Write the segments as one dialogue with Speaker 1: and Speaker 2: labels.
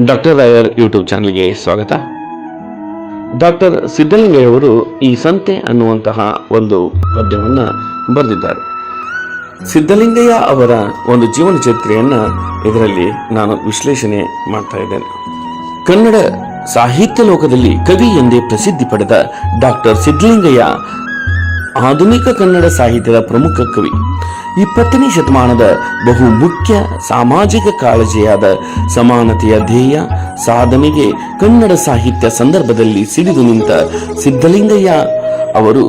Speaker 1: Doctor ರಾಯರ್ YouTube ಚಾನಲ್ಗೆ ಸ್ವಾಗತ. Doctor ಸಿದ್ಧಲಿಂಗಯ್ಯವರು ಈ ಸಂತೆ ಅನ್ನುವಂತಹ ಒಂದು ಪದ್ಯವನ್ನು ಬರೆದಿದ್ದಾರೆ. ಸಿದ್ಧಲಿಂಗಯ್ಯ ಅವರ ಒಂದು ಜೀವನ ಚರಿತ್ರೆಯನ್ನು ಇದರಲ್ಲಿ ನಾನು ವಿಶ್ಲೇಷಣೆ ಮಾಡ್ತಾ ಇದ್ದೇನೆ. ಕನ್ನಡ ಸಾಹಿತ್ಯ ಲೋಕದಲ್ಲಿ ಕವಿ ಎಂದೇ ಪ್ರಸಿದ್ಧಿ ಪಡೆದ ಡಾಕ್ಟರ್ ಸಿದ್ಧಲಿಂಗಯ್ಯ ಆಧುನಿಕ ಕನ್ನಡ ಸಾಹಿತ್ಯದ ಪ್ರಮುಖ ಕವಿ. 20ನೇ ಶತಮಾನದ ಬಹು ಮುಖ್ಯ ಸಾಮಾಜಿಕ ಕಾಳಜಿಯಾದ ಸಮಾನತೆಯ ಧ್ಯೇಯ ಸಾಧನೆಗೆ ಕನ್ನಡ ಸಾಹಿತ್ಯ ಸಂದರ್ಭದಲ್ಲಿ ಸಿಡಿದು ನಿಂತ ಸಿದ್ಧಲಿಂಗಯ್ಯ ಅವರು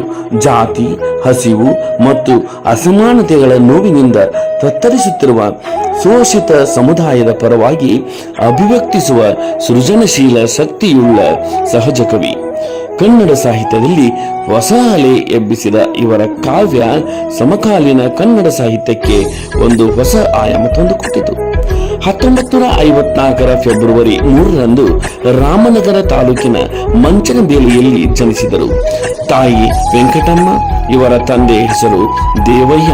Speaker 1: ಜಾತಿ, ಹಸಿವು ಮತ್ತು ಅಸಮಾನತೆಗಳ ನೋವಿನಿಂದ ತತ್ತರಿಸುತ್ತಿರುವ ಶೋಷಿತ ಸಮುದಾಯದ ಪರವಾಗಿ ಅಭಿವ್ಯಕ್ತಿಸುವ ಸೃಜನಶೀಲ ಶಕ್ತಿಯುಳ್ಳ ಸಹಜ ಕವಿ. ಕನ್ನಡ ಸಾಹಿತ್ಯದಲ್ಲಿ ಹೊಸ ಅಲೆ ಎಬ್ಬಿಸಿದ ಇವರ ಕಾವ್ಯ ಸಮಕಾಲೀನ ಕನ್ನಡ ಸಾಹಿತ್ಯಕ್ಕೆ ಒಂದು ಹೊಸ ಆಯಾಮ ತಂದುಕೊಟ್ಟಿತು. 1954 ಫೆಬ್ರವರಿ 3ರಂದು ರಾಮನಗರ ತಾಲೂಕಿನ ಮಂಚನಬೇಲಿಯಲ್ಲಿ ಜನಿಸಿದರು. ತಾಯಿ ವೆಂಕಟಮ್ಮ, ಇವರ ತಂದೆ ಹೆಸರು ದೇವಯ್ಯ.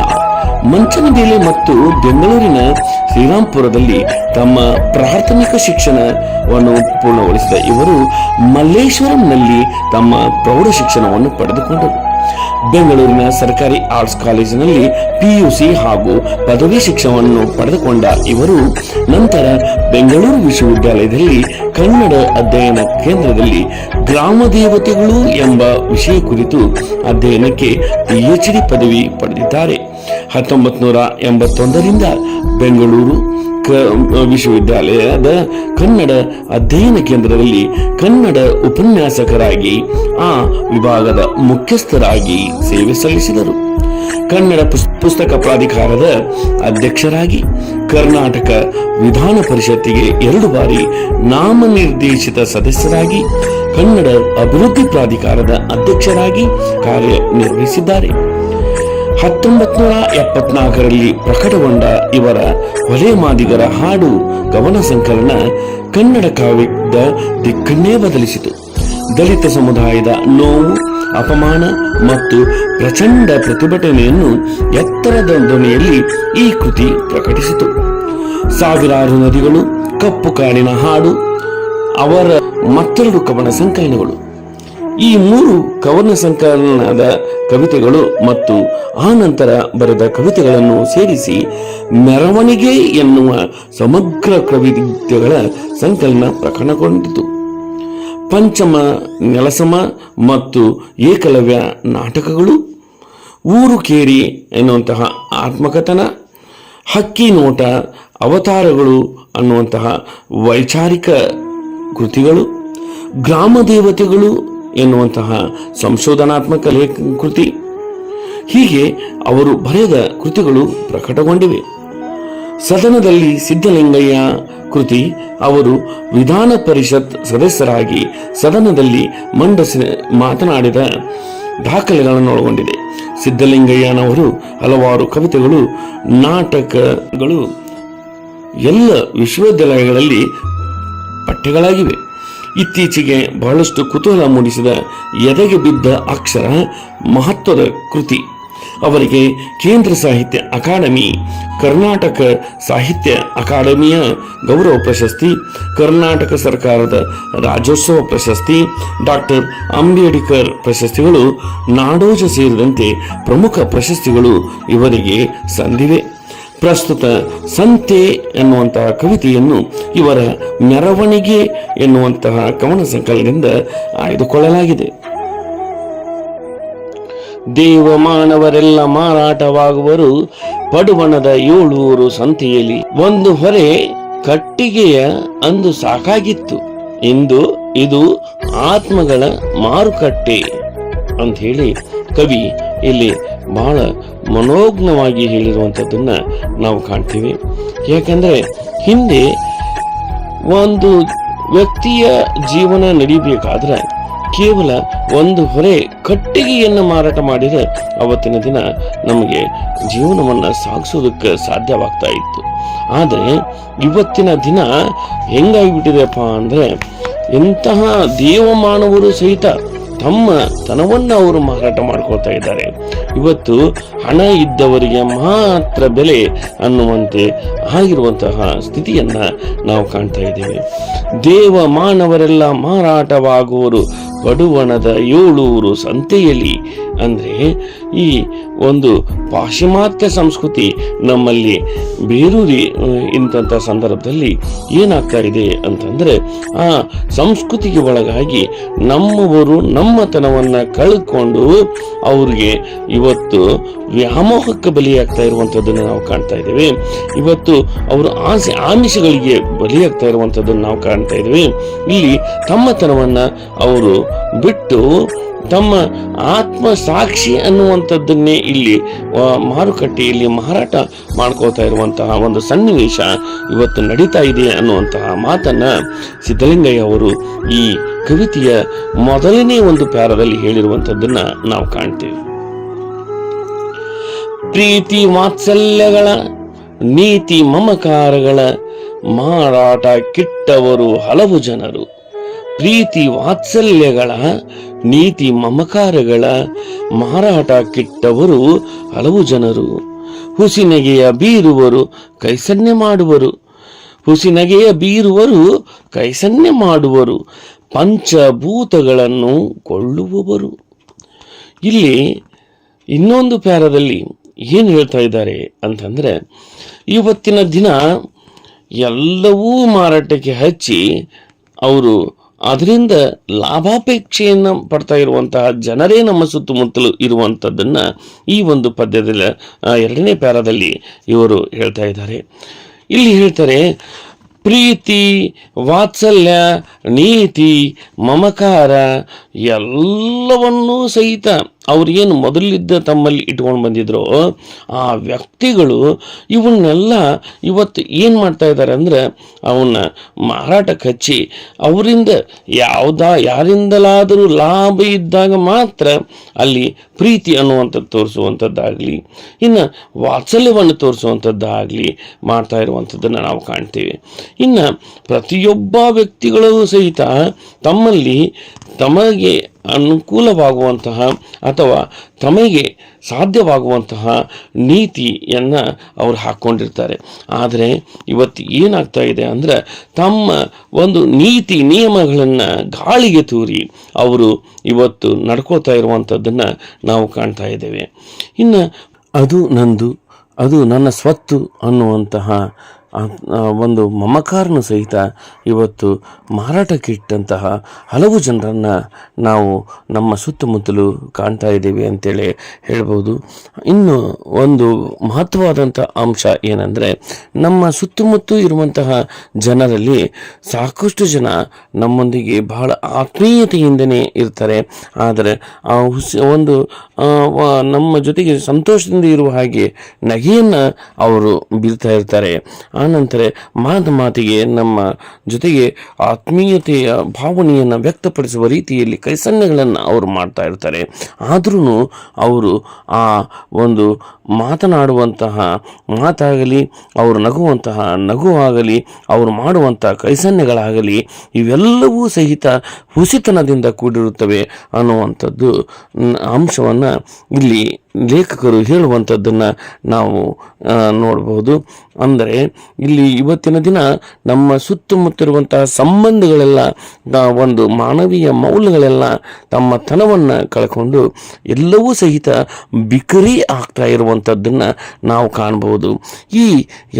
Speaker 1: ಮಂಚನಬೇಲೆ ಮತ್ತು ಬೆಂಗಳೂರಿನ ಶ್ರೀರಾಂಪುರದಲ್ಲಿ ತಮ್ಮ ಪ್ರಾಥಮಿಕ ಶಿಕ್ಷಣವನ್ನು ಪೂರ್ಣಗೊಳಿಸಿದ ಇವರು ಮಲ್ಲೇಶ್ವರಂನಲ್ಲಿ ತಮ್ಮ ಪ್ರೌಢ ಶಿಕ್ಷಣವನ್ನು ಪಡೆದುಕೊಂಡರು. ಬೆಂಗಳೂರಿನ ಸರ್ಕಾರಿ ಆರ್ಟ್ಸ್ ಕಾಲೇಜಿನಲ್ಲಿ PUC ಹಾಗೂ ಪದವಿ ಶಿಕ್ಷಣವನ್ನು ಪಡೆದುಕೊಂಡ ಇವರು ನಂತರ ಬೆಂಗಳೂರು ವಿಶ್ವವಿದ್ಯಾಲಯದಲ್ಲಿ ಕನ್ನಡ ಅಧ್ಯಯನ ಕೇಂದ್ರದಲ್ಲಿ ಗ್ರಾಮ ದೇವತೆಗಳು ಎಂಬ ವಿಷಯ ಕುರಿತು ಅಧ್ಯಯನಕ್ಕೆ PhD ಪದವಿ ಪಡೆದಿದ್ದಾರೆ. 1981ರಿಂದ ಬೆಂಗಳೂರು ವಿಶ್ವವಿದ್ಯಾಲಯದ ಕನ್ನಡ ಅಧ್ಯಯನ ಕೇಂದ್ರದಲ್ಲಿ ಕನ್ನಡ ಉಪನ್ಯಾಸಕರಾಗಿ ಆ ವಿಭಾಗದ ಮುಖ್ಯಸ್ಥರಾಗಿ ಸೇವೆ ಸಲ್ಲಿಸಿದರು. ಕನ್ನಡ ಪುಸ್ತಕ ಪ್ರಾಧಿಕಾರದ ಅಧ್ಯಕ್ಷರಾಗಿ ಕರ್ನಾಟಕ ವಿಧಾನ ಪರಿಷತ್ತಿಗೆ 2 ಬಾರಿ ನಾಮನಿರ್ದೇಶಿತ ಸದಸ್ಯರಾಗಿ ಕನ್ನಡ ಅಭಿವೃದ್ಧಿ ಪ್ರಾಧಿಕಾರದ ಅಧ್ಯಕ್ಷರಾಗಿ ಕಾರ್ಯನಿರ್ವಹಿಸಿದ್ದಾರೆ. 1974ರಲ್ಲಿ ಪ್ರಕಟಗೊಂಡ ಇವರ ಹೊಲೆ ಮಾದಿಗರ ಹಾಡು ಕವನ ಸಂಕಲನ ಕನ್ನಡ ಕಾವ್ಯದ ದಿಕ್ಕನ್ನೇ ಬದಲಿಸಿತು. ದಲಿತ ಸಮುದಾಯದ ನೋವು, ಅಪಮಾನ ಮತ್ತು ಪ್ರಚಂಡ ಪ್ರತಿಭಟನೆಯನ್ನು ಎತ್ತರದ ಧ್ವನಿಯಲ್ಲಿ ಈ ಕೃತಿ ಪ್ರಕಟಿಸಿತು. ಸಾವಿರಾರು ನದಿಗಳು, ಕಪ್ಪು ಕಾಡಿನ ಹಾಡು, ಅವರ ಮತ್ತೆರಡು ಕವನ ಸಂಕಲನಗಳು, ಈ 3 ಕವನ ಸಂಕಲನದ ಕವಿತೆಗಳು ಮತ್ತು ಆ ನಂತರ ಬರೆದ ಕವಿತೆಗಳನ್ನು ಸೇರಿಸಿ ಮೆರವಣಿಗೆ ಎನ್ನುವ ಸಮಗ್ರ ಕವಿತೆಗಳ ಸಂಕಲನ ಪ್ರಕಟಗೊಂಡಿತು. ಪಂಚಮ, ನೆಲಸಮ ಮತ್ತು ಏಕಲವ್ಯ ನಾಟಕಗಳು, ಊರು ಕೇರಿ ಎನ್ನುವಂತಹ ಆತ್ಮಕಥನ, ಹಕ್ಕಿ ನೋಟ, ಅವತಾರಗಳು ಅನ್ನುವಂತಹ ವೈಚಾರಿಕ ಕೃತಿಗಳು, ಗ್ರಾಮ ದೇವತೆಗಳು ಎನ್ನುವಂತಹ ಸಂಶೋಧನಾತ್ಮಕ ಕೃತಿ, ಹೀಗೆ ಅವರು ಬರೆದ ಕೃತಿಗಳು ಪ್ರಕಟಗೊಂಡಿವೆ. ಸದನದಲ್ಲಿ ಸಿದ್ಧಲಿಂಗಯ್ಯ ಕೃತಿ ಅವರು ವಿಧಾನ ಪರಿಷತ್ ಸದಸ್ಯರಾಗಿ ಸದನದಲ್ಲಿ ಮಾತನಾಡಿದ ದಾಖಲೆಗಳನ್ನು ಒಳಗೊಂಡಿದೆ. ಸಿದ್ಧಲಿಂಗಯ್ಯನವರು ಹಲವಾರು ಕವಿತೆಗಳು, ನಾಟಕಗಳು ಎಲ್ಲ ವಿಶ್ವವಿದ್ಯಾಲಯಗಳಲ್ಲಿ ಪಠ್ಯಗಳಾಗಿವೆ. ಇತ್ತೀಚೆಗೆ ಬಹಳಷ್ಟು ಕುತೂಹಲ ಮೂಡಿಸಿದ ಎದೆಗೆ ಬಿದ್ದ ಅಕ್ಷರ ಮಹತ್ವದ ಕೃತಿ. ಅವರಿಗೆ ಕೇಂದ್ರ ಸಾಹಿತ್ಯ ಅಕಾಡೆಮಿ, ಕರ್ನಾಟಕ ಸಾಹಿತ್ಯ ಅಕಾಡೆಮಿಯ ಗೌರವ ಪ್ರಶಸ್ತಿ, ಕರ್ನಾಟಕ ಸರ್ಕಾರದ ರಾಜ್ಯೋತ್ಸವ ಪ್ರಶಸ್ತಿ, ಡಾಕ್ಟರ್ ಅಂಬೇಡ್ಕರ್ ಪ್ರಶಸ್ತಿಗಳು, ನಾಡೋಜ ಸೇರಿದಂತೆ ಪ್ರಮುಖ ಪ್ರಶಸ್ತಿಗಳು ಇವರಿಗೆ ಸಂದಿವೆ. ಪ್ರಸ್ತುತ ಸಂತೆ ಎನ್ನುವಂತಹ ಕವಿತೆಯನ್ನು ಇವರ ಮೆರವಣಿಗೆ ಎನ್ನುವಂತಹ ಕವನ ಸಂಕಲನದಿಂದ ಆಯ್ದುಕೊಳ್ಳಲಾಗಿದೆ. ದೇವಮಾನವರೆಲ್ಲ ಮಾರಾಟವಾಗುವರು ಪಡುವಣದ 7 ಊರು ಸಂತೆಯಲ್ಲಿ, ಒಂದು ಹೊರೆ ಕಟ್ಟಿಗೆಯ ಅಂದು ಸಾಕಾಗಿತ್ತು, ಇಂದು ಇದು ಆತ್ಮಗಳ ಮಾರುಕಟ್ಟೆ ಅಂತ ಹೇಳಿ ಕವಿ ಇಲ್ಲಿ ಬಹಳ ಮನೋಜ್ಞವಾಗಿ ಹೇಳಿರುವಂಥದ್ದನ್ನ ನಾವು ಕಾಣ್ತೀವಿ. ಯಾಕಂದ್ರೆ ಹಿಂದೆ ಒಂದು ವ್ಯಕ್ತಿಯ ಜೀವನ ನಡೀಬೇಕಾದ್ರೆ ಕೇವಲ ಒಂದು ಹೊರೆ ಕಟ್ಟಿಗೆಯನ್ನು ಮಾರಾಟ ಮಾಡಿದರೆ ಅವತ್ತಿನ ದಿನ ನಮಗೆ ಜೀವನವನ್ನು ಸಾಗಿಸೋದಕ್ಕೆ ಸಾಧ್ಯವಾಗ್ತಾ ಇತ್ತು. ಆದರೆ ಇವತ್ತಿನ ದಿನ ಹೆಂಗಾಗಿಬಿಟ್ಟಿದೆಪ್ಪ ಅಂದರೆ, ಎಂತಹ ದೇವಮಾನವರು ಸಹಿತ ತಮ್ಮ ತನವನ್ನು ಅವರು ಮಾರಾಟ ಮಾಡ್ಕೊಳ್ತಾ ಇದ್ದಾರೆ. ಇವತ್ತು ಹಣ ಇದ್ದವರಿಗೆ ಮಾತ್ರ ಬೆಲೆ ಅನ್ನುವಂತೆ ಆಗಿರುವಂತಹ ಸ್ಥಿತಿಯನ್ನ ನಾವು ಕಾಣ್ತಾ ಇದ್ದೇವೆ. ದೇವ ಮಾನವರೆಲ್ಲ ಮಾರಾಟವಾಗುವರು ಪಡುವಣದ 7 ಸಂತೆಯಲ್ಲಿ. ಅಂದ್ರೆ ಈ ಒಂದು ಪಾಶ್ಚಿಮಾತ್ಯ ಸಂಸ್ಕೃತಿ ನಮ್ಮಲ್ಲಿ ಬೇರೂರಿ ಇಂಥ ಸಂದರ್ಭದಲ್ಲಿ ಏನಾಗ್ತಾ ಇದೆ ಅಂತಂದ್ರೆ, ಆ ಸಂಸ್ಕೃತಿಗೆ ಒಳಗಾಗಿ ನಮ್ಮವರು ನಮ್ಮತನವನ್ನ ಕಳೆದುಕೊಂಡು ಅವ್ರಿಗೆ ಇವತ್ತು ವ್ಯಾಮೋಹಕ್ಕೆ ಬಲಿಯಾಗ್ತಾ ಇರುವಂತದ್ದನ್ನು ನಾವು ಕಾಣ್ತಾ ಇದ್ದೇವೆ. ಇವತ್ತು ಅವರು ಆಮಿಷಗಳಿಗೆ ಬಲಿಯಾಗ್ತಾ ಇರುವಂತದ್ದನ್ನು ನಾವು ಕಾಣ್ತಾ ಇದ್ದೇವೆ. ಇಲ್ಲಿ ತಮ್ಮತನವನ್ನ ಅವರು ಬಿಟ್ಟು ತಮ್ಮ ಆತ್ಮ ಸಾಕ್ಷಿ ಅನ್ನುವಂಥದ್ದನ್ನೇ ಇಲ್ಲಿ ಮಾರುಕಟ್ಟೆಯಲ್ಲಿ ಮಾರಾಟ ಮಾಡ್ಕೋತಾ ಇರುವಂತಹ ಒಂದು ಸನ್ನಿವೇಶ ಇವತ್ತು ನಡೀತಾ ಇದೆ ಅನ್ನುವಂತಹ ಮಾತನ್ನ ಸಿದ್ಧಲಿಂಗಯ್ಯ ಅವರು ಈ ಕವಿತೆಯ ಮೊದಲನೇ ಒಂದು ಪ್ಯಾರದಲ್ಲಿ ಹೇಳಿರುವಂಥದ್ದನ್ನ ನಾವು ಕಾಣ್ತೇವೆ. ಪ್ರೀತಿ ವಾತ್ಸಲ್ಯಗಳ ನೀತಿ ಮಮಕಾರಗಳ ಮಾರಾಟ ಕಿಟ್ಟವರು ಹಲವು ಜನರು. ಪ್ರೀತಿ ವಾತ್ಸಲ್ಯಗಳ ನೀತಿ ಮಮಕಾರಗಳ ಮಾರಾಟ ಕಿಟ್ಟವರು ಹಲವು ಜನರು. ಹುಸಿನಗೆಯ ಬೀರುವರು ಕೈಸನ್ನೆ ಮಾಡುವರು. ಹುಸಿನಗೆಯ ಬೀರುವರು ಕೈಸನ್ನೆ ಮಾಡುವರು. ಪಂಚಭೂತಗಳನ್ನು ಕೊಳ್ಳುವವರು. ಇಲ್ಲಿ ಇನ್ನೊಂದು ಪ್ಯಾರದಲ್ಲಿ ಏನು ಹೇಳ್ತಾ ಇದ್ದಾರೆ ಅಂತಂದ್ರೆ, ಇವತ್ತಿನ ದಿನ ಎಲ್ಲವೂ ಮಾರಾಟಕ್ಕೆ ಹಚ್ಚಿ ಅವರು ಅದರಿಂದ ಲಾಭಾಪೇಕ್ಷೆಯನ್ನು ಪಡ್ತಾ ಇರುವಂತಹ ಜನರೇ ನಮ್ಮ ಸುತ್ತಮುತ್ತಲು ಇರುವಂಥದ್ದನ್ನ ಈ ಒಂದು ಪದ್ಯದಲ್ಲಿ 2ನೇ ಪ್ಯಾರಾದಲ್ಲಿ ಇವರು ಹೇಳ್ತಾ ಇದ್ದಾರೆ. ಇಲ್ಲಿ ಹೇಳ್ತಾರೆ, ಪ್ರೀತಿ ವಾತ್ಸಲ್ಯ ನೀತಿ ಮಮಕಾರ ಎಲ್ಲವನ್ನೂ ಸಹಿತ ಅವ್ರೇನು ಮೊದಲಿದ್ದ ತಮ್ಮಲ್ಲಿ ಇಟ್ಕೊಂಡು ಬಂದಿದ್ರು ಆ ವ್ಯಕ್ತಿಗಳು ಇವನ್ನೆಲ್ಲ ಇವತ್ತು ಏನು ಮಾಡ್ತಾ ಇದ್ದಾರೆ ಅಂದ್ರೆ, ಅವನ್ನ ಮಾರಾಟಕ್ಕೆ ಹಚ್ಚಿ ಅವರಿಂದ ಯಾರಿಂದಲಾದರೂ ಲಾಭ ಇದ್ದಾಗ ಮಾತ್ರ ಅಲ್ಲಿ ಪ್ರೀತಿ ಅನ್ನುವಂಥದ್ದು ತೋರಿಸುವಂಥದ್ದಾಗಲಿ ಇನ್ನು ವಾತ್ಸಲ್ಯವನ್ನು ತೋರಿಸುವಂಥದ್ದಾಗಲಿ ಮಾಡ್ತಾ ಇರುವಂಥದ್ದನ್ನು ನಾವು ಕಾಣ್ತೇವೆ. ಇನ್ನು ಪ್ರತಿಯೊಬ್ಬ ವ್ಯಕ್ತಿಗಳು ಸಹಿತ ತಮಗೆ ಅನುಕೂಲವಾಗುವಂತಹ ಅಥವಾ ತಮಗೆ ಸಾಧ್ಯವಾಗುವಂತಹ ನೀತಿಯನ್ನು ಅವರು ಹಾಕ್ಕೊಂಡಿರ್ತಾರೆ. ಆದರೆ ಇವತ್ತು ಏನಾಗ್ತಾ ಇದೆ ಅಂದರೆ, ತಮ್ಮ ಒಂದು ನೀತಿ ನಿಯಮಗಳನ್ನು ಗಾಳಿಗೆ ತೂರಿ ಅವರು ಇವತ್ತು ನಡ್ಕೋತಾ ಇರುವಂಥದ್ದನ್ನು ನಾವು ಕಾಣ್ತಾ ಇದ್ದೇವೆ. ಇನ್ನು ಅದು ನಂದು, ಅದು ನನ್ನ ಸ್ವತ್ತು ಅನ್ನುವಂತಹ ಒಂದು ಮಮಕಾರನು ಸಹಿತ ಇವತ್ತು ಮಾರಾಟಕ್ಕೆ ಇಟ್ಟಂತಹ ಹಲವು ಜನರನ್ನು ನಾವು ನಮ್ಮ ಸುತ್ತಮುತ್ತಲು ಕಾಣ್ತಾ ಇದ್ದೇವೆ ಅಂತೇಳಿ ಹೇಳ್ಬೋದು. ಇನ್ನು ಒಂದು ಮಹತ್ವವಾದಂಥ ಅಂಶ ಏನಂದರೆ, ನಮ್ಮ ಸುತ್ತಮುತ್ತ ಇರುವಂತಹ ಜನರಲ್ಲಿ ಸಾಕಷ್ಟು ಜನ ನಮ್ಮೊಂದಿಗೆ ಬಹಳ ಆತ್ಮೀಯತೆಯಿಂದನೇ ಇರ್ತಾರೆ. ಆದರೆ ಒಂದು ನಮ್ಮ ಜೊತೆಗೆ ಸಂತೋಷದಿಂದ ಇರುವ ಹಾಗೆ ನಗೆಯನ್ನು ಅವರು ಬೀರ್ತಾ ಇರ್ತಾರೆ. ಆನಂತರ ಮಾತಿಗೆ ನಮ್ಮ ಜೊತೆಗೆ ಆತ್ಮೀಯತೆಯ ಭಾವನೆಯನ್ನು ವ್ಯಕ್ತಪಡಿಸುವ ರೀತಿಯಲ್ಲಿ ಕೈಸನ್ನೆಗಳನ್ನು ಅವರು ಮಾಡ್ತಾ ಇರ್ತಾರೆ. ಆದ್ರೂ ಅವರು ಆ ಒಂದು ಮಾತನಾಡುವಂತಹ ಮಾತಾಗಲಿ, ಅವರು ನಗುವಂತಹ ನಗು ಆಗಲಿ, ಅವರು ಮಾಡುವಂಥ ಕೈಸನ್ನೆಗಳಾಗಲಿ ಇವೆಲ್ಲವೂ ಸಹಿತ ಹುಸಿತನದಿಂದ ಕೂಡಿರುತ್ತವೆ ಅನ್ನುವಂಥದ್ದು ಅಂಶವನ್ನು ಇಲ್ಲಿ ಲೇಖಕರು ಹೇಳುವಂಥದ್ದನ್ನು ನಾವು ನೋಡಬಹುದು. ಅಂದರೆ ಇಲ್ಲಿ ಇವತ್ತಿನ ದಿನ ನಮ್ಮ ಸುತ್ತಮುತ್ತಿರುವಂತಹ ಸಂಬಂಧಗಳೆಲ್ಲ ಒಂದು ಮಾನವೀಯ ಮೌಲ್ಯಗಳೆಲ್ಲ ತಮ್ಮ ತನವನ್ನು ಕಳ್ಕೊಂಡು ಎಲ್ಲವೂ ಸಹಿತ ಬಿಕರಿ ಆಗ್ತಾ ಇರುವಂಥದ್ದನ್ನು ನಾವು ಕಾಣಬಹುದು. ಈ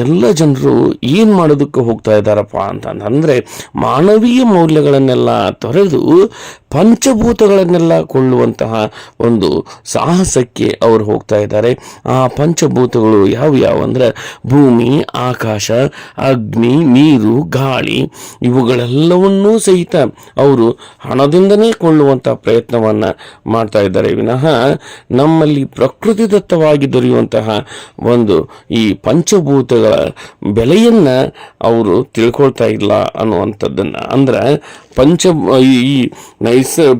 Speaker 1: ಎಲ್ಲ ಜನರು ಏನು ಮಾಡೋದಕ್ಕೆ ಹೋಗ್ತಾ ಇದ್ದಾರಪ್ಪ ಅಂತಂದರೆ, ಮಾನವೀಯ ಮೌಲ್ಯಗಳನ್ನೆಲ್ಲ ತೊರೆದು ಪಂಚಭೂತಗಳನ್ನೆಲ್ಲ ಕೊಳ್ಳುವಂತಹ ಒಂದು ಸಾಹಸಕ್ಕೆ ಅವರು ಹೋಗ್ತಾ ಇದ್ದಾರೆ. ಆ ಪಂಚಭೂತಗಳು ಯಾವ್ಯಾವ ಅಂದರೆ ಭೂಮಿ, ಆಕಾಶ, ಅಗ್ನಿ, ನೀರು, ಗಾಳಿ ಇವುಗಳೆಲ್ಲವನ್ನೂ ಸಹಿತ ಅವರು ಹಣದಿಂದನೇ ಕೊಳ್ಳುವಂಥ ಪ್ರಯತ್ನವನ್ನು ಮಾಡ್ತಾ ಇದ್ದಾರೆ ವಿನಃ ನಮ್ಮಲ್ಲಿ ಪ್ರಕೃತಿದತ್ತವಾಗಿ ದೊರೆಯುವಂತಹ ಒಂದು ಈ ಪಂಚಭೂತಗಳ ಬೆಲೆಯನ್ನು ಅವರು ತಿಳ್ಕೊಳ್ತಾ ಇಲ್ಲ ಅನ್ನುವಂಥದ್ದನ್ನು. ಅಂದ್ರೆ ಈ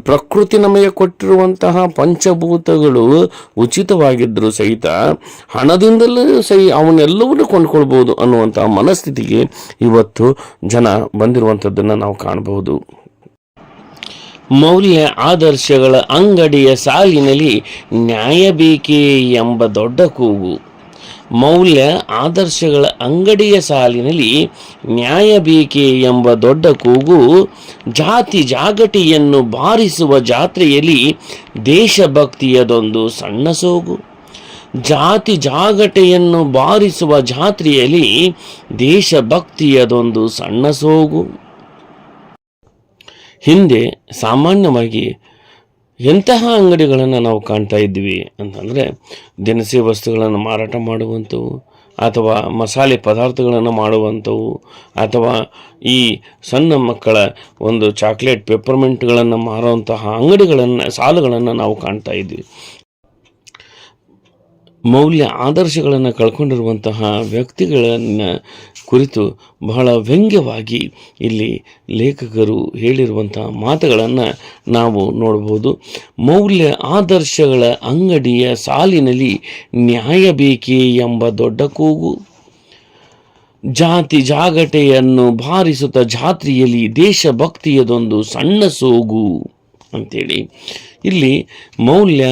Speaker 1: ಪ್ರಕೃತಿ ನಮಗೆ ಕೊಟ್ಟಿರುವಂತಹ ಪಂಚಭೂತಗಳು ಉಚಿತವಾಗಿದ್ದರೂ ಸಹಿತ ಹಣದಿಂದಲೂ ಅವನ್ನೆಲ್ಲವನ್ನೂ ಕೊಂಡ್ಕೊಳ್ಬೋದು ಅನ್ನುವಂತಹ ಮನಸ್ಥಿತಿಗೆ ಇವತ್ತು ಜನ ಬಂದಿರುವಂಥದ್ದನ್ನು ನಾವು ಕಾಣಬಹುದು. ಮೌಲ್ಯ ಆದರ್ಶಗಳ ಅಂಗಡಿಯ ಸಾಲಿನಲ್ಲಿ ನ್ಯಾಯ ಬೇಕೇ ಎಂಬ ದೊಡ್ಡ ಕೂಗು. ಮೌಲ್ಯ ಆದರ್ಶಗಳ ಅಂಗಡಿಯ ಸಾಲಿನಲ್ಲಿ ನ್ಯಾಯ ಬೇಕೇ ಎಂಬ ದೊಡ್ಡ ಕೂಗು ಜಾತಿ ಜಾಗಟಿಯನ್ನು ಬಾರಿಸುವ ಜಾತ್ರೆಯಲ್ಲಿ ದೇಶಭಕ್ತಿಯದೊಂದು ಸಣ್ಣ ಸೋಗು. ಜಾತಿ ಜಾಗಟೆಯನ್ನು ಬಾರಿಸುವ ಜಾತ್ರೆಯಲ್ಲಿ ದೇಶಭಕ್ತಿಯದೊಂದು ಸಣ್ಣ ಸೋಗು. ಹಿಂದೆ ಸಾಮಾನ್ಯವಾಗಿ ಎಂತಹ ಅಂಗಡಿಗಳನ್ನು ನಾವು ಕಾಣ್ತಾ ಇದ್ವಿ ಅಂತಂದರೆ, ದಿನಸಿ ವಸ್ತುಗಳನ್ನು ಮಾರಾಟ ಮಾಡುವಂಥವು, ಅಥವಾ ಮಸಾಲೆ ಪದಾರ್ಥಗಳನ್ನು ಮಾಡುವಂಥವು, ಅಥವಾ ಈ ಸಣ್ಣ ಮಕ್ಕಳ ಒಂದು ಚಾಕ್ಲೇಟ್ ಪೆಪ್ಪರ್ಮೆಂಟ್ಗಳನ್ನು ಮಾರುವಂತಹ ಸಾಲುಗಳನ್ನು ನಾವು ಕಾಣ್ತಾ ಇದ್ವಿ. ಮೌಲ್ಯ ಆದರ್ಶಗಳನ್ನು ಕಳ್ಕೊಂಡಿರುವಂತಹ ವ್ಯಕ್ತಿಗಳನ್ನು ಕುರಿತು ಬಹಳ ವ್ಯಂಗ್ಯವಾಗಿ ಇಲ್ಲಿ ಲೇಖಕರು ಹೇಳಿರುವಂತಹ ಮಾತುಗಳನ್ನು ನಾವು ನೋಡ್ಬೋದು. ಮೌಲ್ಯ ಆದರ್ಶಗಳ ಅಂಗಡಿಯ ಸಾಲಿನಲ್ಲಿ ನ್ಯಾಯ ಬೇಕೇ ಎಂಬ ದೊಡ್ಡ ಕೂಗು. ಜಾತಿ ಜಾಗಟೆಯನ್ನು ಬಾರಿಸುತ್ತ ಜಾತ್ರೆಯಲ್ಲಿ ದೇಶಭಕ್ತಿಯದೊಂದು ಸಣ್ಣ ಸೋಗು ಅಂಥೇಳಿ ಇಲ್ಲಿ ಮೌಲ್ಯ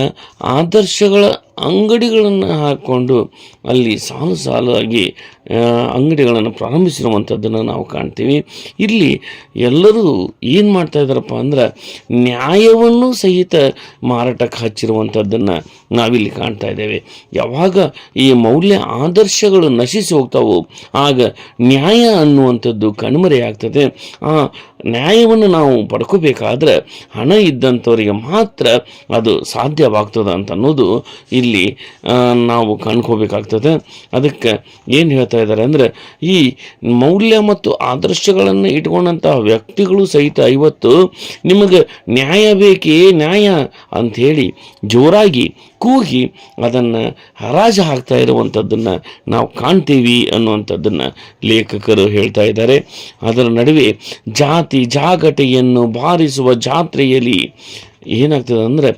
Speaker 1: ಆದರ್ಶಗಳ ಅಂಗಡಿಗಳನ್ನು ಹಾಕ್ಕೊಂಡು ಅಲ್ಲಿ ಸಾಲು ಸಾಲಾಗಿ ಅಂಗಡಿಗಳನ್ನು ಪ್ರಾರಂಭಿಸಿರುವಂಥದ್ದನ್ನು ನಾವು ಕಾಣ್ತೀವಿ. ಇಲ್ಲಿ ಎಲ್ಲರೂ ಏನು ಮಾಡ್ತಾ ಇದ್ದಾರಪ್ಪ ಅಂದ್ರೆ ನ್ಯಾಯವನ್ನು ಸಹಿತ ಮಾರಾಟಕ್ಕೆ ಹಚ್ಚಿರುವಂಥದ್ದನ್ನು ನಾವಿಲ್ಲಿ ಕಾಣ್ತಾ ಇದ್ದೇವೆ. ಯಾವಾಗ ಈ ಮೌಲ್ಯ ಆದರ್ಶಗಳು ನಶಿಸಿ ಹೋಗ್ತಾವೋ ಆಗ ನ್ಯಾಯ ಅನ್ನುವಂಥದ್ದು ಕಣ್ಮರೆಯಾಗ್ತದೆ. ಆ ನ್ಯಾಯವನ್ನು ನಾವು ಪಡ್ಕೋಬೇಕಾದ್ರೆ ಹಣ ಇದ್ದಂಥವರಿಗೆ ಮಾತ್ರ ಅದು ಸಾಧ್ಯವಾಗ್ತದೆ ಅಂತ ಅನ್ನೋದು ಇಲ್ಲಿ ನಾವು ಕಂಡ್ಕೋಬೇಕಾಗ್ತದೆ. ಅದಕ್ಕೆ ಏನು ಹೇಳ್ತಾ ಇದ್ದಾರೆ ಅಂದರೆ, ಈ ಮೌಲ್ಯ ಮತ್ತು ಆದರ್ಶಗಳನ್ನು ಇಟ್ಕೊಂಡಂತಹ ವ್ಯಕ್ತಿಗಳು ಸಹಿತ ಇವತ್ತು ನಿಮಗೆ ನ್ಯಾಯ ಬೇಕೇ ನ್ಯಾಯ ಅಂಥೇಳಿ ಜೋರಾಗಿ ಕೂಗಿ ಅದನ್ನು ಹರಾಜು ಹಾಕ್ತಾ ಇರುವಂಥದ್ದನ್ನು ನಾವು ಕಾಣ್ತೀವಿ ಅನ್ನುವಂಥದ್ದನ್ನು ಲೇಖಕರು ಹೇಳ್ತಾ ಇದ್ದಾರೆ. ಅದರ ನಡುವೆ ಜಾತಿ ಜಾಗಟೆಯನ್ನು ಬಾರಿಸುವ ಜಾತ್ರೆಯಲ್ಲಿ ಏನಾಗ್ತದೆ ಅಂದರೆ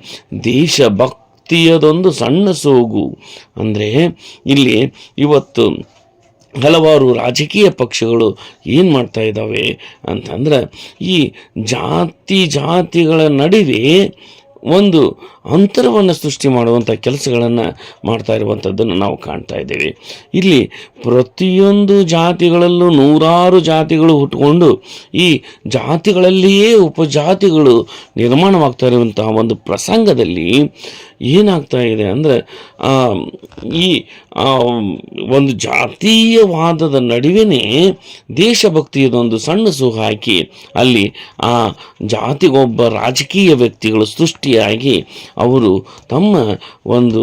Speaker 1: ದೇಶಭಕ್ತಿಯದೊಂದು ಸಣ್ಣ ಸೋಗು. ಅಂದರೆ ಇಲ್ಲಿ ಇವತ್ತು ಹಲವಾರು ರಾಜಕೀಯ ಪಕ್ಷಗಳು ಏನು ಮಾಡ್ತಾ ಇದ್ದಾವೆ ಅಂತಂದ್ರೆ, ಈ ಜಾತಿಗಳ ನಡುವೆ ಒಂದು ಅಂತರವನ್ನು ಸೃಷ್ಟಿ ಮಾಡುವಂಥ ಕೆಲಸಗಳನ್ನು ಮಾಡ್ತಾ ಇರುವಂಥದ್ದನ್ನು ನಾವು ಕಾಣ್ತಾ ಇದ್ದೇವೆ. ಇಲ್ಲಿ ಪ್ರತಿಯೊಂದು ಜಾತಿಗಳಲ್ಲೂ ನೂರಾರು ಜಾತಿಗಳು ಹುಟ್ಟುಕೊಂಡು ಈ ಜಾತಿಗಳಲ್ಲಿಯೇ ಉಪಜಾತಿಗಳು ನಿರ್ಮಾಣವಾಗ್ತಾ ಇರುವಂತಹ ಒಂದು ಪ್ರಸಂಗದಲ್ಲಿ ಏನಾಗ್ತಾ ಇದೆ ಅಂದರೆ, ಈ ಒಂದು ಜಾತೀಯವಾದದ ನಡುವೆನೇ ದೇಶಭಕ್ತಿಯದೊಂದು ಸಣ್ಣ ಸೂಗು ಹಾಕಿ ಅಲ್ಲಿ ಆ ಜಾತಿಗೊಬ್ಬ ರಾಜಕೀಯ ವ್ಯಕ್ತಿಗಳು ಸೃಷ್ಟಿಯಾಗಿ ಅವರು ತಮ್ಮ ಒಂದು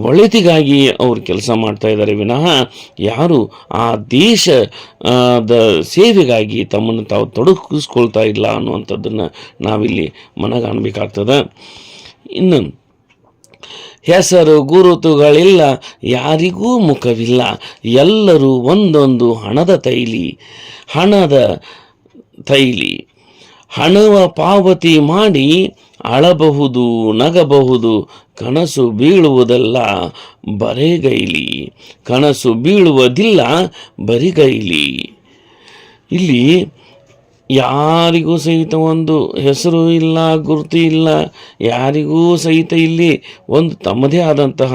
Speaker 1: ಒಳಿತಿಗಾಗಿ ಅವರು ಕೆಲಸ ಮಾಡ್ತಾ ಇದ್ದಾರೆ ವಿನಃ ಯಾರು ಆ ದೇಶದ ಸೇವೆಗಾಗಿ ತಮ್ಮನ್ನು ತಾವು ತೊಡಗಿಸ್ಕೊಳ್ತಾ ಇಲ್ಲ ಅನ್ನುವಂಥದ್ದನ್ನು ನಾವಿಲ್ಲಿ ಮನಗಾಣಬೇಕಾಗ್ತದೆ. ಇನ್ನು ಹೆಸರು ಗುರುತುಗಳಿಲ್ಲ, ಯಾರಿಗೂ ಮುಖವಿಲ್ಲ, ಎಲ್ಲರೂ ಒಂದೊಂದು ಹಣದ ತೈಲಿ ಹಣವ ಪಾವತಿ ಮಾಡಿ ಅಳಬಹುದು ನಗಬಹುದು, ಕನಸು ಬೀಳುವುದಲ್ಲ ಬರಿಗೈಲಿ. ಇಲ್ಲಿ ಯಾರಿಗೂ ಸಹಿತ ಒಂದು ಹೆಸರು ಇಲ್ಲ, ಗುರುತು ಇಲ್ಲ, ಯಾರಿಗೂ ಸಹಿತ ಇಲ್ಲಿ ಒಂದು ತಮ್ಮದೇ ಆದಂತಹ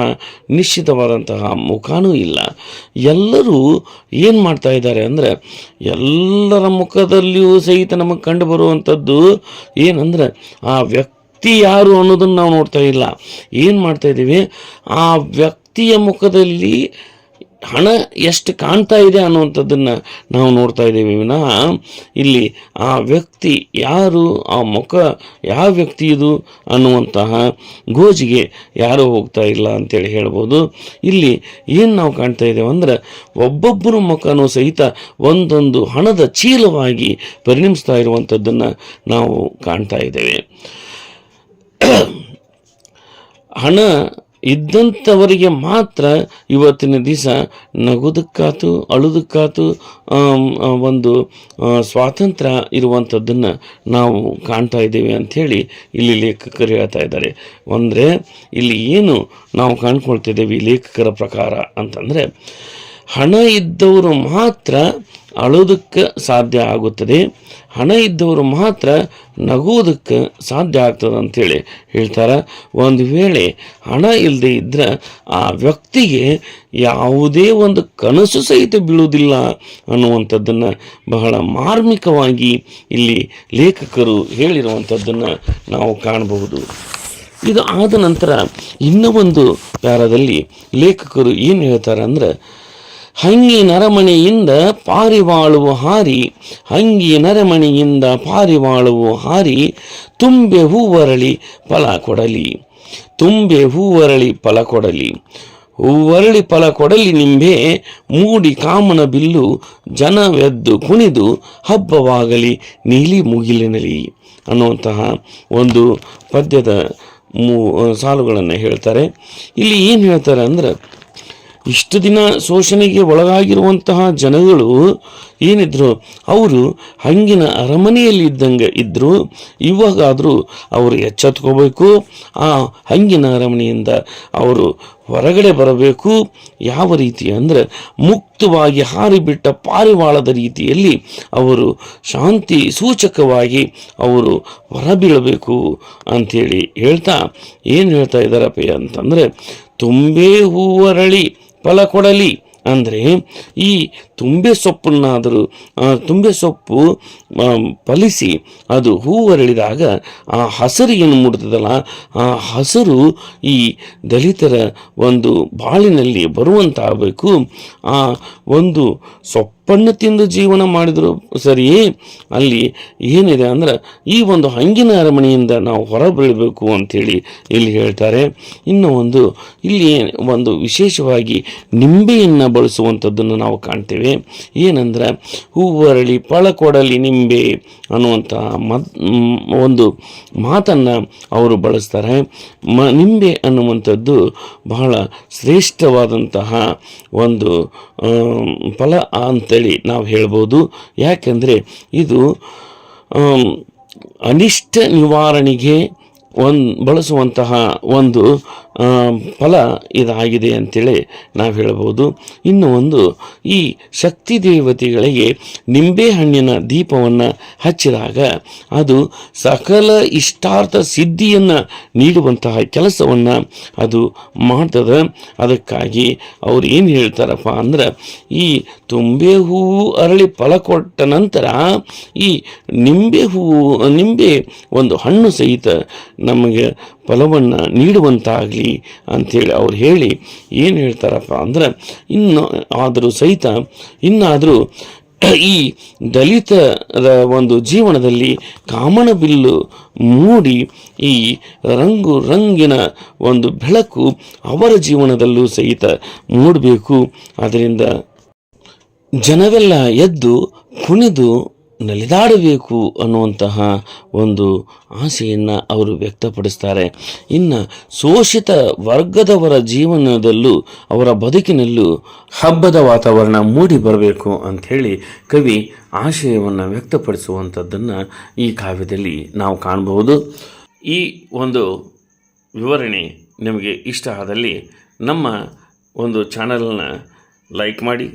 Speaker 1: ನಿಶ್ಚಿತವಾದಂತಹ ಮುಖನೂ ಇಲ್ಲ. ಎಲ್ಲರೂ ಏನು ಮಾಡ್ತಾ ಇದ್ದಾರೆ ಅಂದರೆ, ಎಲ್ಲರ ಮುಖದಲ್ಲಿಯೂ ಸಹಿತ ನಮಗೆ ಕಂಡು ಬರುವಂಥದ್ದು ಏನಂದ್ರೆ ಆ ವ್ಯಕ್ತಿ ಯಾರು ಅನ್ನೋದನ್ನು ನಾವು ನೋಡ್ತಾ ಇಲ್ಲ. ಏನು ಮಾಡ್ತಾ ಇದ್ದೀವಿ, ಆ ವ್ಯಕ್ತಿಯ ಮುಖದಲ್ಲಿ ಹಣ ಎಷ್ಟು ಕಾಣ್ತಾ ಇದೆ ಅನ್ನುವಂಥದ್ದನ್ನು ನಾವು ನೋಡ್ತಾ ಇದ್ದೀವಿ ವಿನಃ ಇಲ್ಲಿ ಆ ವ್ಯಕ್ತಿ ಯಾರು, ಆ ಮುಖ ಯಾವ ವ್ಯಕ್ತಿ ಇದು ಅನ್ನುವಂತಹ ಗೋಜಿಗೆ ಯಾರೂ ಹೋಗ್ತಾ ಇಲ್ಲ ಅಂತೇಳಿ ಹೇಳ್ಬೋದು. ಇಲ್ಲಿ ಏನು ನಾವು ಕಾಣ್ತಾ ಇದ್ದೇವೆ ಅಂದರೆ, ಒಬ್ಬೊಬ್ಬರ ಮುಖನೂ ಸಹಿತ ಒಂದೊಂದು ಹಣದ ಚೀಲವಾಗಿ ಪರಿಣಮಿಸ್ತಾ ಇರುವಂಥದ್ದನ್ನು ನಾವು ಕಾಣ್ತಾ ಇದ್ದೇವೆ. ಹಣ ಇದ್ದಂಥವರಿಗೆ ಮಾತ್ರ ಇವತ್ತಿನ ದಿವಸ ನಗೋದಕ್ಕಾತು ಅಳುದಕ್ಕಾತು ಒಂದು ಸ್ವಾತಂತ್ರ್ಯ ಇರುವಂಥದ್ದನ್ನು ನಾವು ಕಾಣ್ತಾ ಇದ್ದೇವೆ ಅಂಥೇಳಿ ಇಲ್ಲಿ ಲೇಖಕರು ಹೇಳ್ತಾ ಇದ್ದಾರೆ. ಅಂದರೆ ಇಲ್ಲಿ ಏನು ನಾವು ಕಾಣ್ಕೊಳ್ತಿದ್ದೇವೆ ಈ ಲೇಖಕರ ಪ್ರಕಾರ ಅಂತಂದರೆ, ಹಣ ಇದ್ದವರು ಮಾತ್ರ ಅಳೋದಕ್ಕೆ ಸಾಧ್ಯ ಆಗುತ್ತದೆ, ಹಣ ಇದ್ದವರು ಮಾತ್ರ ನಗುವುದಕ್ಕೆ ಸಾಧ್ಯ ಆಗ್ತದೆ ಅಂಥೇಳಿ ಹೇಳ್ತಾರೆ. ಒಂದು ವೇಳೆ ಹಣ ಇಲ್ಲದೆ ಇದ್ದರೆ ಆ ವ್ಯಕ್ತಿಗೆ ಯಾವುದೇ ಒಂದು ಕನಸು ಸಹಿತ ಬೀಳುವುದಿಲ್ಲ ಅನ್ನುವಂಥದ್ದನ್ನು ಬಹಳ ಮಾರ್ಮಿಕವಾಗಿ ಇಲ್ಲಿ ಲೇಖಕರು ಹೇಳಿರುವಂಥದ್ದನ್ನು ನಾವು ಕಾಣಬಹುದು. ಇದು ಆದ ನಂತರ ಇನ್ನೂ ಒಂದು ಪ್ಯಾರದಲ್ಲಿ ಲೇಖಕರು ಏನು ಹೇಳ್ತಾರೆ ಅಂದರೆ, ಹಂಗಿ ನರಮಣಿಯಿಂದ ಪಾರಿವಾಳುವ ಹಾರಿ, ಹಂಗಿ ನರಮಣಿಯಿಂದ ಪಾರಿವಾಳುವ ಹಾರಿ, ತುಂಬೆ ಹೂವರಳಿ ಫಲ ಕೊಡಲಿ, ತುಂಬೆ ಹೂವರಳಿ ಫಲ ಕೊಡಲಿ, ಹೂವರಳಿ ಫಲ ಕೊಡಲಿ ನಿಂಬೆ, ಮೂಡಿ ಕಾಮನ ಬಿಲ್ಲು ಜನವೆದ್ದು ಕುಣಿದು ಹಬ್ಬವಾಗಲಿ ನೀಲಿ ಮುಗಿಲಿನಲಿ ಅನ್ನುವಂತಹ ಒಂದು ಪದ್ಯದ ಸಾಲುಗಳನ್ನು ಹೇಳ್ತಾರೆ. ಇಲ್ಲಿ ಏನು ಹೇಳ್ತಾರೆ ಅಂದರೆ, ಇಷ್ಟು ದಿನ ಶೋಷಣೆಗೆ ಒಳಗಾಗಿರುವಂತಹ ಜನಗಳು ಏನಿದ್ರು ಅವರು ಹಂಗಿನ ಅರಮನೆಯಲ್ಲಿ ಇದ್ದಂಗೆ ಇದ್ದರು. ಇವಾಗಾದರೂ ಅವರು ಎಚ್ಚೆತ್ಕೋಬೇಕು, ಆ ಹಂಗಿನ ಅರಮನೆಯಿಂದ ಅವರು ಹೊರಗಡೆ ಬರಬೇಕು. ಯಾವ ರೀತಿ ಅಂದರೆ, ಮುಕ್ತವಾಗಿ ಹಾರಿಬಿಟ್ಟ ಪಾರಿವಾಳದ ರೀತಿಯಲ್ಲಿ ಅವರು ಶಾಂತಿ ಸೂಚಕವಾಗಿ ಅವರು ಹೊರಬೀಳಬೇಕು ಅಂಥೇಳಿ ಹೇಳ್ತಾ ಏನು ಹೇಳ್ತಾ ಇದ್ದಾರಪ್ಪ ಅಂತಂದರೆ, ತುಂಬೆ ಹೂವರಳಿ ಫಲ ಕೊಡಲಿ ಅಂದರೆ, ಈ ತುಂಬೆ ಸೊಪ್ಪನ್ನಾದರೂ ತುಂಬೆ ಸೊಪ್ಪು ಫಲಿಸಿ ಅದು ಹೂವರಳಿದಾಗ ಆ ಹಸಿರು ಏನು ಮೂಡ್ತದಲ್ಲ, ಆ ಹಸಿರು ಈ ದಲಿತರ ಒಂದು ಬಾಳಿನಲ್ಲಿ ಬರುವಂತಾಗಬೇಕು. ಆ ಒಂದು ಸೊಪ್ಪನ್ನು ತಿಂದು ಜೀವನ ಮಾಡಿದರೂ ಸರಿಯೇ, ಅಲ್ಲಿ ಏನಿದೆ ಅಂದರೆ ಈ ಒಂದು ಹಂಗಿನ ಅರಮನೆಯಿಂದ ನಾವು ಹೊರಬೀಳಬೇಕು ಅಂಥೇಳಿ ಇಲ್ಲಿ ಹೇಳ್ತಾರೆ. ಇನ್ನು ಒಂದು ಇಲ್ಲಿ ಒಂದು ವಿಶೇಷವಾಗಿ ನಿಂಬೆಯನ್ನು ಬಳಸುವಂಥದ್ದನ್ನು ನಾವು ಕಾಣ್ತೇವೆ. ಏನಂದ್ರೆ, ಹೂವರಳಿ ಫಲ ಕೊಡಲಿ ನಿಂಬೆ ಅನ್ನುವಂಥ ಒಂದು ಮಾತನ್ನು ಅವರು ಬಳಸ್ತಾರೆ. ನಿಂಬೆ ಅನ್ನುವಂಥದ್ದು ಬಹಳ ಶ್ರೇಷ್ಠವಾದಂತಹ ಒಂದು ಫಲ ಅಂತೇಳಿ ನಾವು ಹೇಳ್ಬೋದು. ಯಾಕೆಂದರೆ ಇದು ಅನಿಷ್ಟ ನಿವಾರಣೆಗೆ ಬಳಸುವಂತಹ ಒಂದು ಫಲ ಇದಾಗಿದೆ ಅಂತೇಳಿ ನಾವು ಹೇಳ್ಬೋದು. ಇನ್ನು ಒಂದು, ಈ ಶಕ್ತಿ ದೇವತೆಗಳಿಗೆ ನಿಂಬೆಹಣ್ಣಿನ ದೀಪವನ್ನು ಹಚ್ಚಿದಾಗ ಅದು ಸಕಲ ಇಷ್ಟಾರ್ಥ ಸಿದ್ಧಿಯನ್ನು ನೀಡುವಂತಹ ಕೆಲಸವನ್ನು ಅದು ಮಾಡ್ತದೆ. ಅದಕ್ಕಾಗಿ ಅವ್ರು ಏನು ಹೇಳ್ತಾರಪ್ಪ ಅಂದ್ರೆ, ಈ ತುಂಬೆ ಹೂವು ಅರಳಿ ಫಲ ಕೊಟ್ಟ ನಂತರ ಈ ನಿಂಬೆ ಒಂದು ಹಣ್ಣು ಸಹಿತ ನಮಗೆ ಫಲವನ್ನು ನೀಡುವಂತಾಗಲಿ ಅಂಥೇಳಿ ಅವ್ರು ಹೇಳಿ ಏನು ಹೇಳ್ತಾರಪ್ಪ ಅಂದ್ರೆ, ಇನ್ನಾದರೂ ಈ ದಲಿತರ ಒಂದು ಜೀವನದಲ್ಲಿ ಕಾಮನ ಬಿಲ್ಲು ಮೂಡಿ ಈ ರಂಗಿನ ಒಂದು ಬೆಳಕು ಅವರ ಜೀವನದಲ್ಲೂ ಸಹಿತ ಮೂಡಬೇಕು. ಅದರಿಂದ ಜನವೆಲ್ಲ ಎದ್ದು ಕುಣಿದು ನಲಿದಾಡಬೇಕು ಅನ್ನುವಂತಹ ಒಂದು ಆಸೆಯನ್ನು ಅವರು ವ್ಯಕ್ತಪಡಿಸ್ತಾರೆ. ಇನ್ನು ಶೋಷಿತ ವರ್ಗದವರ ಜೀವನದಲ್ಲೂ ಅವರ ಬದುಕಿನಲ್ಲೂ ಹಬ್ಬದ ವಾತಾವರಣ ಮೂಡಿ ಬರಬೇಕು ಅಂಥೇಳಿ ಕವಿ ಆಶಯವನ್ನು ವ್ಯಕ್ತಪಡಿಸುವಂಥದ್ದನ್ನು ಈ ಕಾವ್ಯದಲ್ಲಿ ನಾವು ಕಾಣಬಹುದು. ಈ ಒಂದು ವಿವರಣೆ ನಿಮಗೆ ಇಷ್ಟ ಆದಲ್ಲಿ ನಮ್ಮ ಒಂದು ಚಾನಲನ್ನು ಲೈಕ್ ಮಾಡಿ,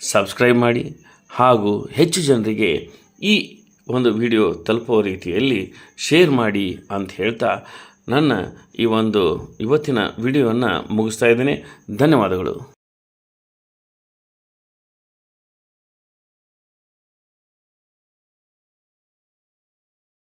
Speaker 1: ಸಬ್ಸ್ಕ್ರೈಬ್ ಮಾಡಿ, ಹಾಗೂ ಹೆಚ್ಚು ಜನರಿಗೆ ಈ ಒಂದು ವಿಡಿಯೋ ತಲುಪುವ ರೀತಿಯಲ್ಲಿ ಶೇರ್ ಮಾಡಿ ಅಂತ ಹೇಳ್ತಾ ನನ್ನ ಈ ಒಂದು ಇವತ್ತಿನ ವಿಡಿಯೋವನ್ನು ಮುಗಿಸ್ತಾ ಇದ್ದೇನೆ. ಧನ್ಯವಾದಗಳು.